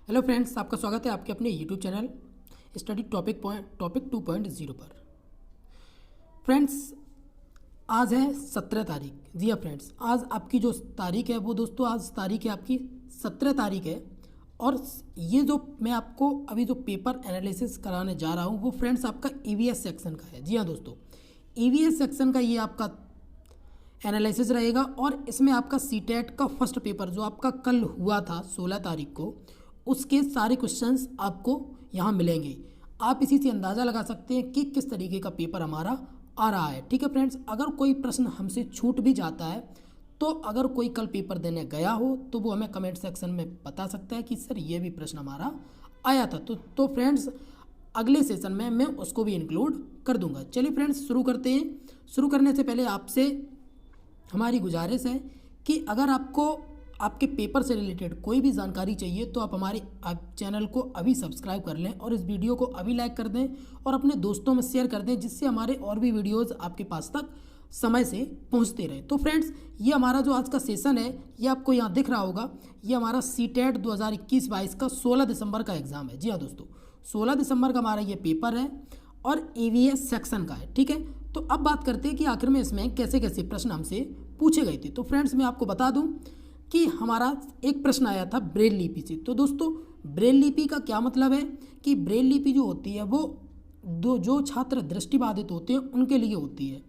Hello friends, आपका स्वागत है आपके अपने यूट्यूब चैनल स्टडी टॉपिक 2.0 पर। फ्रेंड्स, आज है 17 तारीख। जी हाँ फ्रेंड्स, आज आपकी जो तारीख है वो दोस्तों आज तारीख है आपकी 17 तारीख है। और ये जो मैं आपको अभी जो पेपर एनालिसिस कराने जा रहा हूँ वो फ्रेंड्स आपका ईवीएस सेक्शन का है। जी हाँ दोस्तों, ईवीएस सेक्शन का ये आपका एनालिसिस रहेगा और इसमें आपका सीटेट का फर्स्ट पेपर जो आपका कल हुआ था 16 तारीख को, उसके सारे क्वेश्चंस आपको यहाँ मिलेंगे। आप इसी से अंदाज़ा लगा सकते हैं कि किस तरीके का पेपर हमारा आ रहा है। ठीक है फ्रेंड्स, अगर कोई प्रश्न हमसे छूट भी जाता है तो अगर कोई कल पेपर देने गया हो तो वो हमें कमेंट सेक्शन में बता सकता है कि सर ये भी प्रश्न हमारा आया था। तो फ्रेंड्स, अगले सेशन में मैं उसको भी इंक्लूड कर दूंगा। चलिए फ्रेंड्स, शुरू करते हैं। शुरू करने से पहले आपसे हमारी गुजारिश है कि अगर आपको आपके पेपर से रिलेटेड कोई भी जानकारी चाहिए तो आप हमारे चैनल को अभी सब्सक्राइब कर लें और इस वीडियो को अभी लाइक कर दें और अपने दोस्तों में शेयर कर दें, जिससे हमारे और भी वीडियोस आपके पास तक समय से पहुंचते रहे। तो फ्रेंड्स, ये हमारा जो आज का सेशन है ये आपको यहाँ दिख रहा होगा। ये हमारा सीटेट 2021-22 का 16 दिसंबर का एग्ज़ाम है। जी हाँ दोस्तों, 16 दिसंबर का हमारा ये पेपर है और ईवीएस सेक्शन का है। ठीक है, तो अब बात करते हैं कि आखिर में इसमें कैसे कैसे प्रश्न हमसे पूछे गए थे। तो फ्रेंड्स, मैं आपको बता दूं कि हमारा एक प्रश्न आया था ब्रेल लिपि से। तो दोस्तों, ब्रेल लिपि का क्या मतलब है कि ब्रेल लिपि जो होती है वो जो छात्र दृष्टिबाधित होते हैं उनके लिए होती है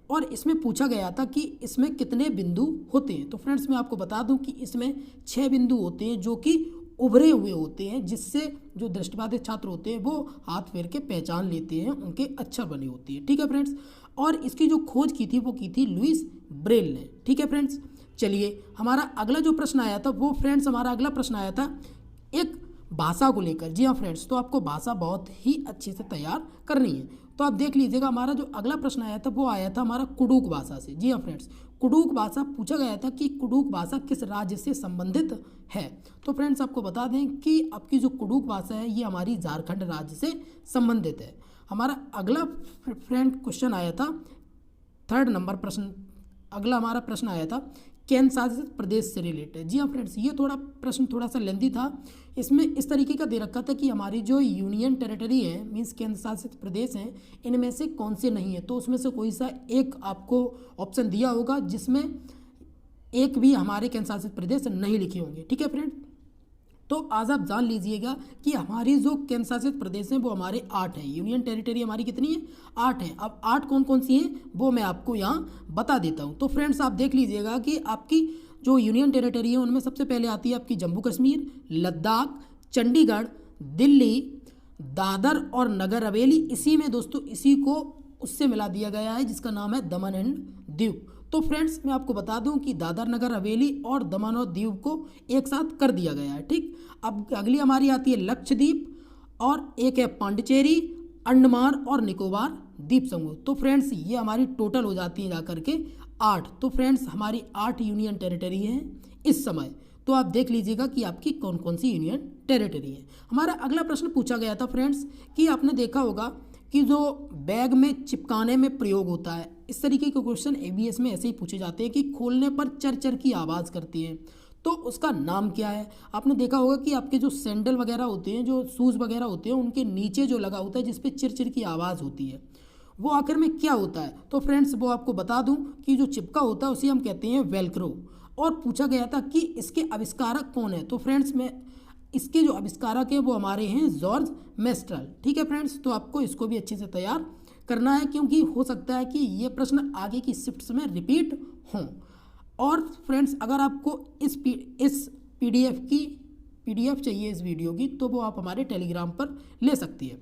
और इसमें पूछा गया था कि इसमें कितने बिंदु होते हैं। तो फ्रेंड्स, मैं आपको बता दूं कि इसमें 6 बिंदु होते हैं जो कि उभरे हुए होते हैं, जिससे जो दृष्टिबाधित छात्र होते हैं वो हाथ फेर के पहचान लेते हैं, उनके अक्षर बने होती है। ठीक है फ्रेंड्स, और इसकी जो खोज की थी वो की थी लुईस ब्रेल ने। ठीक है फ्रेंड्स, चलिए हमारा अगला जो प्रश्न आया था वो फ्रेंड्स हमारा अगला प्रश्न आया था एक भाषा को लेकर। जी हाँ फ्रेंड्स, तो आपको भाषा बहुत ही अच्छे से तैयार करनी है। तो आप देख लीजिएगा, हमारा जो अगला प्रश्न आया था वो आया था हमारा कुडुक भाषा से। जी हाँ फ्रेंड्स, कुडुक भाषा पूछा गया था कि कुडुक भाषा किस राज्य से संबंधित है। तो फ्रेंड्स, आपको बता दें कि आपकी जो कुडुक भाषा है ये हमारी झारखंड राज्य से संबंधित है। हमारा अगला फ्रेंड क्वेश्चन आया था 3rd नंबर प्रश्न। अगला हमारा प्रश्न आया था केंद्र शासित प्रदेश से रिलेटेड। जी हाँ फ्रेंड्स, ये प्रश्न थोड़ा सा लेंदी था। इसमें इस तरीके का दे रखा था कि हमारी जो यूनियन टेरिटरी है मीन्स केंद्र शासित प्रदेश हैं, इनमें से कौन से नहीं है। तो उसमें से कोई सा एक आपको ऑप्शन दिया होगा जिसमें एक भी हमारे केंद्र शासित प्रदेश नहीं लिखे होंगे। ठीक है फ्रेंड, तो आज आप जान लीजिएगा कि हमारी जो केंद्र शासित प्रदेश हैं वो हमारे 8 हैं। यूनियन टेरिटरी हमारी कितनी है? 8 है। अब 8 कौन कौन सी हैं वो मैं आपको यहाँ बता देता हूँ। तो फ्रेंड्स, आप देख लीजिएगा कि आपकी जो यूनियन टेरिटरी है उनमें सबसे पहले आती है आपकी जम्मू कश्मीर, लद्दाख, चंडीगढ़, दिल्ली, दादर और नगर हवेली। इसी में दोस्तों इसी को उससे मिला दिया गया है जिसका नाम है दमन एंड दीव। तो फ्रेंड्स, मैं आपको बता दूं कि दादर नगर हवेली और दमन और दीव को एक साथ कर दिया गया है। ठीक, अब अगली हमारी आती है लक्षद्वीप और एक है पांडिचेरी, अंडमान और निकोबार द्वीप समूह। तो फ्रेंड्स, ये हमारी टोटल हो जाती है जाकर के 8। तो फ्रेंड्स, हमारी 8 यूनियन टेरिटरी हैं इस समय। तो आप देख लीजिएगा कि आपकी कौन कौन सी यूनियन टेरिटरी है। हमारा अगला प्रश्न पूछा गया था फ्रेंड्स कि आपने देखा होगा कि जो बैग में चिपकाने में प्रयोग होता है, इस तरीके के क्वेश्चन एबीएस में ऐसे ही पूछे जाते हैं कि खोलने पर चर चर की आवाज़ करती है, तो उसका नाम क्या है। आपने देखा होगा कि आपके जो सैंडल वगैरह होते हैं, जो शूज़ वगैरह होते हैं, उनके नीचे जो लगा होता है जिस पे चिर चिर की आवाज़ होती है, वो आखिर में क्या होता है। तो फ्रेंड्स, वो आपको बता दूं कि जो चिपका होता है उसे हम कहते हैं वेलक्रो। और पूछा गया था कि इसके आविष्कारक कौन है। तो फ्रेंड्स, मैं इसके जो आविष्कारक हैं वो हमारे हैं जॉर्ज मेस्ट्रल। ठीक है फ्रेंड्स, तो आपको इसको भी अच्छे से तैयार करना है क्योंकि हो सकता है कि ये प्रश्न आगे की शिफ्ट्स में रिपीट हों। और फ्रेंड्स, अगर आपको इस पीडीएफ चाहिए इस वीडियो की तो वो आप हमारे टेलीग्राम पर ले सकती है।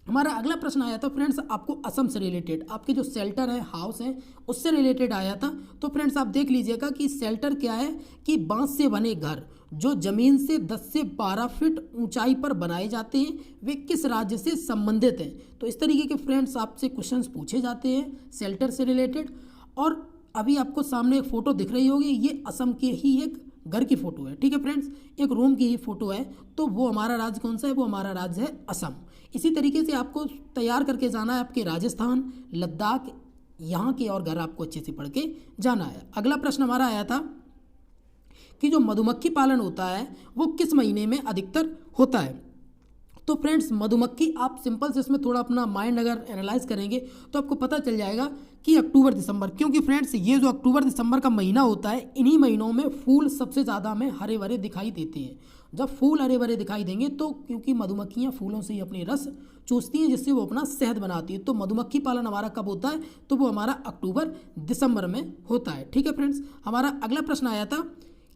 हमारा अगला प्रश्न आया था फ्रेंड्स आपको असम से रिलेटेड, आपके जो शेल्टर है, हाउस है, उससे रिलेटेड आया था। तो फ्रेंड्स, आप देख लीजिएगा कि शेल्टर क्या है कि बांस से बने घर जो जमीन से 10 से 12 फीट ऊंचाई पर बनाए जाते हैं, वे किस राज्य से संबंधित हैं। तो इस तरीके के फ्रेंड्स आपसे क्वेश्चंस पूछे जाते हैं शेल्टर से रिलेटेड। और अभी आपको सामने एक फ़ोटो दिख रही होगी, ये असम के ही एक घर की फ़ोटो है। ठीक है फ्रेंड्स, एक रूम की ही फ़ोटो है। तो वो हमारा राज्य कौन सा है? वो हमारा राज्य है असम। इसी तरीके से आपको तैयार करके जाना है आपके राजस्थान, लद्दाख, यहाँ के और घर आपको अच्छे से पढ़ के जाना है। अगला प्रश्न हमारा आया था कि जो मधुमक्खी पालन होता है वो किस महीने में अधिकतर होता है। तो फ्रेंड्स मधुमक्खी, आप सिंपल से इसमें थोड़ा अपना माइंड अगर एनालाइज करेंगे तो आपको पता चल जाएगा कि अक्टूबर दिसंबर, क्योंकि फ्रेंड्स ये जो अक्टूबर दिसंबर का महीना होता है, इन्हीं महीनों में फूल सबसे ज़्यादा हमें हरे भरे दिखाई देते हैं। जब फूल हरे भरे दिखाई देंगे तो क्योंकि मधुमक्खियाँ फूलों से ही अपनी रस चूसती हैं जिससे वो अपना शहद बनाती है, तो मधुमक्खी पालन हमारा कब होता है, तो वो हमारा अक्टूबर दिसंबर में होता है। ठीक है फ्रेंड्स, हमारा अगला प्रश्न आया था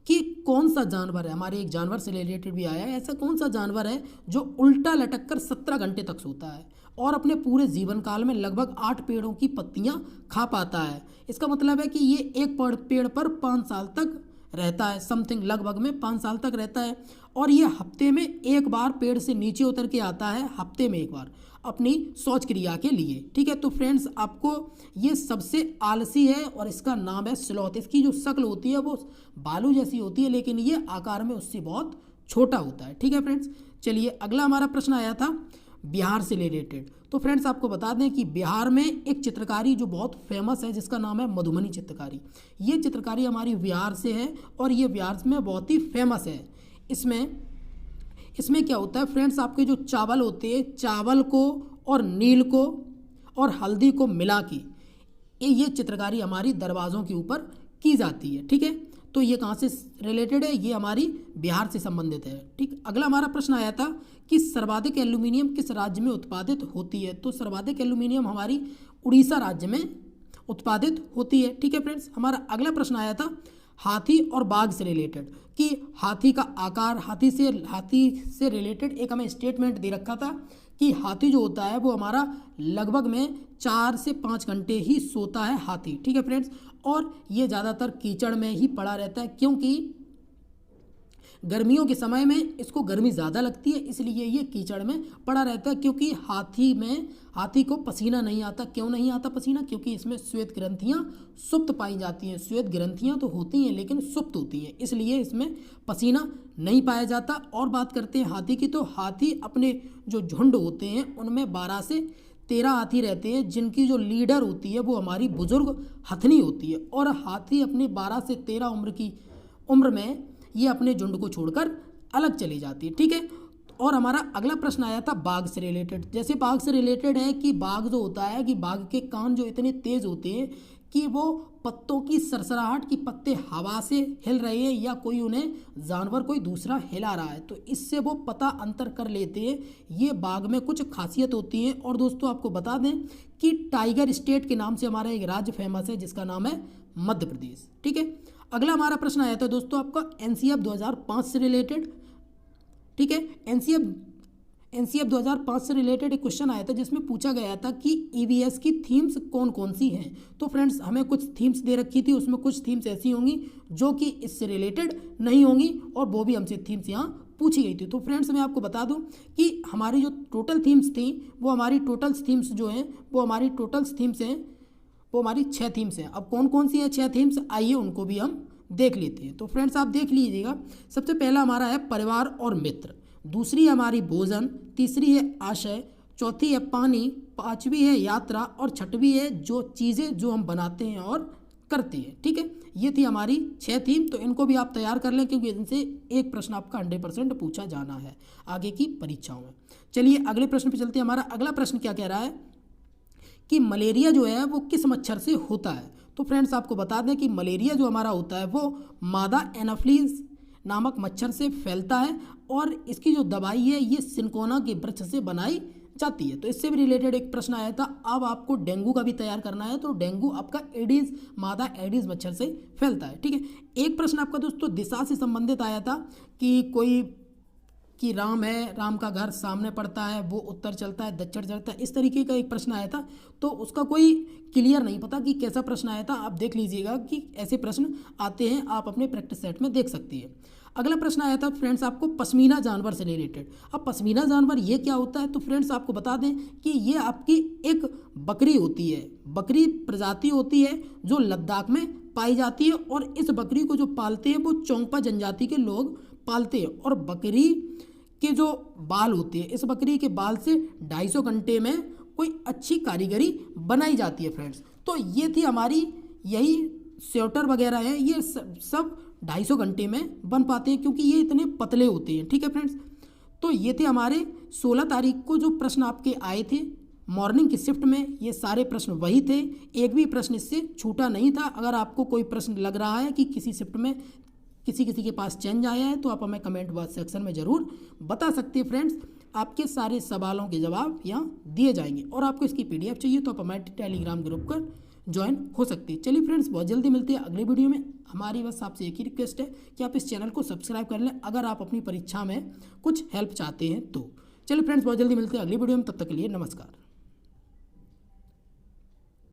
कि कौन सा जानवर है, हमारे एक जानवर से रिलेटेड भी आया है, ऐसा कौन सा जानवर है जो उल्टा लटक कर 17 घंटे तक सोता है और अपने पूरे जीवन काल में लगभग 8 पेड़ों की पत्तियां खा पाता है। इसका मतलब है कि ये एक पेड़ पर 5 साल तक रहता है, समथिंग लगभग में 5 साल तक रहता है, और ये हफ्ते में एक बार पेड़ से नीचे उतर के आता है, हफ्ते में एक बार अपनी शौच क्रिया के लिए। ठीक है, तो फ्रेंड्स आपको ये सबसे आलसी है और इसका नाम है स्लॉथ। इसकी जो शक्ल होती है वो बालू जैसी होती है, लेकिन ये आकार में उससे बहुत छोटा होता है। ठीक है फ्रेंड्स, चलिए अगला हमारा प्रश्न आया था बिहार से रिलेटेड। तो फ्रेंड्स आपको बता दें कि बिहार में एक चित्रकारी जो बहुत फेमस है जिसका नाम है मधुबनी चित्रकारी। ये चित्रकारी हमारी बिहार से है और ये बिहार में बहुत ही फेमस है। इसमें क्या होता है फ्रेंड्स, आपके जो चावल होते हैं, चावल को और नील को और हल्दी को मिला के ये चित्रकारी हमारी दरवाज़ों के ऊपर की जाती है। ठीक है, तो ये कहाँ से रिलेटेड है, ये हमारी बिहार से संबंधित है। ठीक, अगला हमारा प्रश्न आया था कि सर्वाधिक एल्यूमिनियम किस राज्य में उत्पादित होती है। तो सर्वाधिक एल्यूमिनियम हमारी उड़ीसा राज्य में उत्पादित होती है। ठीक है फ्रेंड्स, हमारा अगला प्रश्न आया था हाथी और बाघ से रिलेटेड कि हाथी का आकार, हाथी से रिलेटेड एक हमें स्टेटमेंट दे रखा था कि हाथी जो होता है वो हमारा लगभग में 4 से 5 घंटे ही सोता है हाथी। ठीक है फ्रेंड्स, और ये ज़्यादातर कीचड़ में ही पड़ा रहता है क्योंकि गर्मियों के समय में इसको गर्मी ज़्यादा लगती है, इसलिए ये कीचड़ में पड़ा रहता है। क्योंकि हाथी को पसीना नहीं आता। क्यों नहीं आता पसीना, क्योंकि इसमें श्वेत ग्रंथियाँ सुप्त पाई जाती हैं। श्वेत ग्रंथियाँ तो होती हैं लेकिन सुप्त होती हैं, इसलिए इसमें पसीना नहीं पाया जाता। और बात करते हैं हाथी की, तो हाथी अपने जो झुंड होते हैं उनमें 12 से 13 हाथी रहते हैं, जिनकी जो लीडर होती है वो हमारी बुजुर्ग हथनी होती है। और हाथी अपनी 12 से 13 उम्र में ये अपने झुंड को छोड़कर अलग चली जाती है। ठीक है, और हमारा अगला प्रश्न आया था बाघ से रिलेटेड। जैसे बाघ से रिलेटेड है कि बाघ जो होता है कि बाघ के कान जो इतने तेज होते हैं कि वो पत्तों की सरसराहट की पत्ते हवा से हिल रहे हैं या उन्हें जानवर कोई दूसरा हिला रहा है, तो इससे वो पता अंतर कर लेते हैं। ये बाघ में कुछ खासियत होती है। और दोस्तों आपको बता दें कि टाइगर स्टेट के नाम से हमारा एक राज्य फेमस है जिसका नाम है मध्य प्रदेश। ठीक है, अगला हमारा प्रश्न आया था दोस्तों आपका एनसीएफ 2005 से रिलेटेड। ठीक है, एनसीएफ 2005 से रिलेटेड एक क्वेश्चन आया था जिसमें पूछा गया था कि ईवीएस की थीम्स कौन कौन सी हैं। तो फ्रेंड्स हमें कुछ थीम्स दे रखी थी, उसमें कुछ थीम्स ऐसी होंगी जो कि इससे रिलेटेड नहीं होंगी और वो भी हमसे थीम्स यहाँ पूछी गई थी। तो फ्रेंड्स मैं आपको बता दूं कि हमारी जो टोटल थीम्स थी वो हमारी टोटल्स थीम्स जो हैं वो हमारी टोटल्स थीम्स हैं वो हमारी 6 थीम्स हैं। अब कौन कौन सी हैं 6 थीम्स, आइए उनको भी हम देख लेते हैं। तो फ्रेंड्स आप देख लीजिएगा, सबसे पहला हमारा है परिवार और मित्र, दूसरी हमारी भोजन, तीसरी है आशय, चौथी है पानी, पांचवी है यात्रा और छठवीं है जो चीज़ें जो हम बनाते हैं और करते हैं। ठीक है, ये थी हमारी 6 थीम। तो इनको भी आप तैयार कर लें क्योंकि इनसे एक प्रश्न आपका 100% पूछा जाना है आगे की परीक्षाओं में। चलिए अगले प्रश्न पे चलते हैं। हमारा अगला प्रश्न क्या कह रहा है कि मलेरिया जो है वो किस मच्छर से होता है। तो फ्रेंड्स आपको बता दें कि मलेरिया जो हमारा होता है वो मादा एनाफ्लीज नामक मच्छर से फैलता है और इसकी जो दवाई है ये सिनकोना के वृक्ष से बनाई जाती है। तो इससे भी रिलेटेड एक प्रश्न आया था। अब आपको डेंगू का भी तैयार करना है, तो डेंगू आपका एडीज मादा एडीज मच्छर से फैलता है। ठीक है, एक प्रश्न आपका दोस्तों दिशा से संबंधित आया था कि राम है, राम का घर सामने पड़ता है, वो उत्तर चलता है, दक्षिण चलता है, इस तरीके का एक प्रश्न आया था। तो उसका कोई क्लियर नहीं पता कि कैसा प्रश्न आया था। आप देख लीजिएगा कि ऐसे प्रश्न आते हैं, आप अपने प्रैक्टिस सेट में देख सकती है। अगला प्रश्न आया था फ्रेंड्स आपको पश्मीना जानवर से रिलेटेड। अब पश्मीना जानवर ये क्या होता है, तो फ्रेंड्स आपको बता दें कि ये आपकी एक बकरी होती है, बकरी प्रजाति होती है जो लद्दाख में पाई जाती है और इस बकरी को जो पालते हैं वो चोंगपा जनजाति के लोग पालते हैं। और बकरी के जो बाल होते हैं, इस बकरी के बाल से 250 घंटे में कोई अच्छी कारीगरी बनाई जाती है फ्रेंड्स। तो ये थी हमारी, यही स्वेटर वगैरह है, ये सब 250 घंटे में बन पाते हैं, क्योंकि ये इतने पतले होते हैं। ठीक है फ्रेंड्स, तो ये थे हमारे 16 तारीख को जो प्रश्न आपके आए थे मॉर्निंग की शिफ्ट में। ये सारे प्रश्न वही थे, एक भी प्रश्न इससे छूटा नहीं था। अगर आपको कोई प्रश्न लग रहा है कि किसी शिफ्ट में किसी के पास चेंज आया है तो आप हमें कमेंट बॉक्स सेक्शन में ज़रूर बता सकते हैं फ्रेंड्स। आपके सारे सवालों के जवाब यहाँ दिए जाएंगे, और आपको इसकी PDF चाहिए तो आप हमारे टेलीग्राम ग्रुप पर ज्वाइन हो सकते हैं। चलिए फ्रेंड्स, बहुत जल्दी मिलते हैं अगले वीडियो में। हमारी बस आपसे एक ही रिक्वेस्ट है कि आप इस चैनल को सब्सक्राइब कर लें अगर आप अपनी परीक्षा में कुछ हेल्प चाहते हैं तो। चलिए फ्रेंड्स, बहुत जल्दी मिलते हैं अगली वीडियो में, तब तक के लिए नमस्कार।